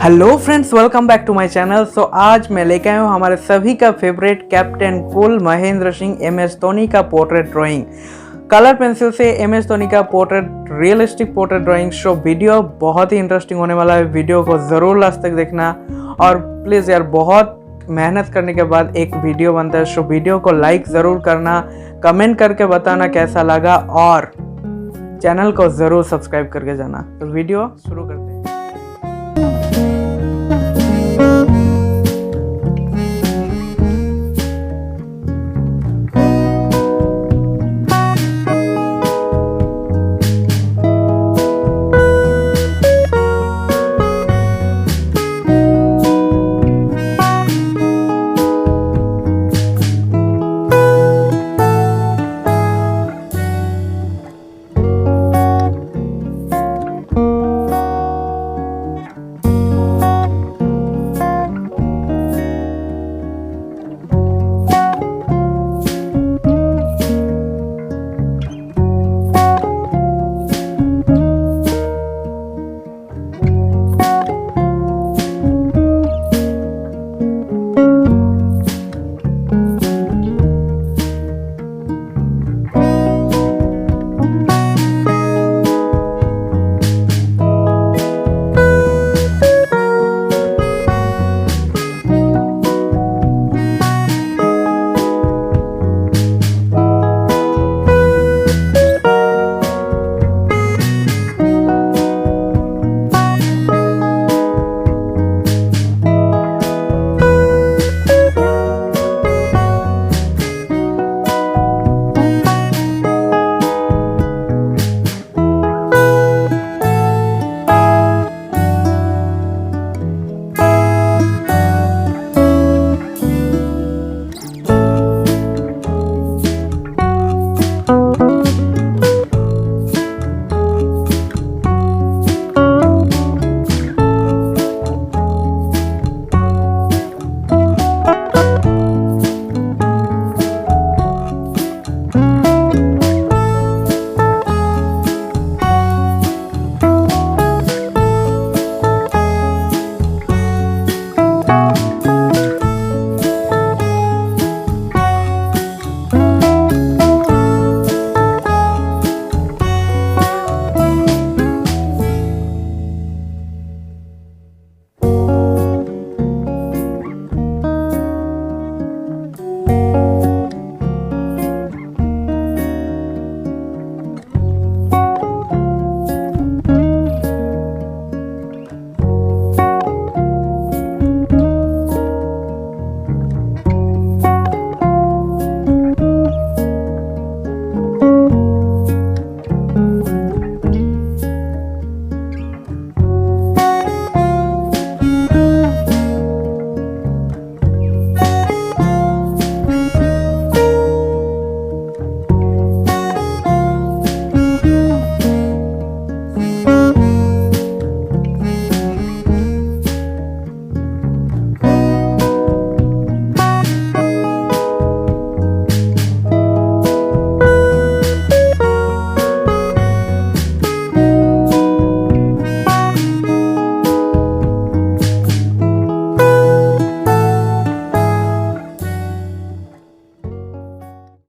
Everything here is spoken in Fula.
Hello friends, welcome back to my channel. So आज मैं लेके आया हूँ हमारे सभी का favourite captain cool Mahendra Singh MS Dhoni का पोर्ट्रेट ड्राइंग। कलर पेंसिल से एमएस धोनी का portrait, realistic portrait drawing show video बहुत ही इंटरेस्टिंग होने वाला है। वीडियो को ज़रूर लास्ट तक देखना और प्लीज़ यार, बहुत मेहनत करने के बाद एक वीडियो बनता है, सो वीडियो को लाइक ज़रूर करना, कमेंट करके बताना कैसा लगा और चैनल को ज़रूर सब्सक्राइब करके जाना। तो वीडियो शुरू करते हैं।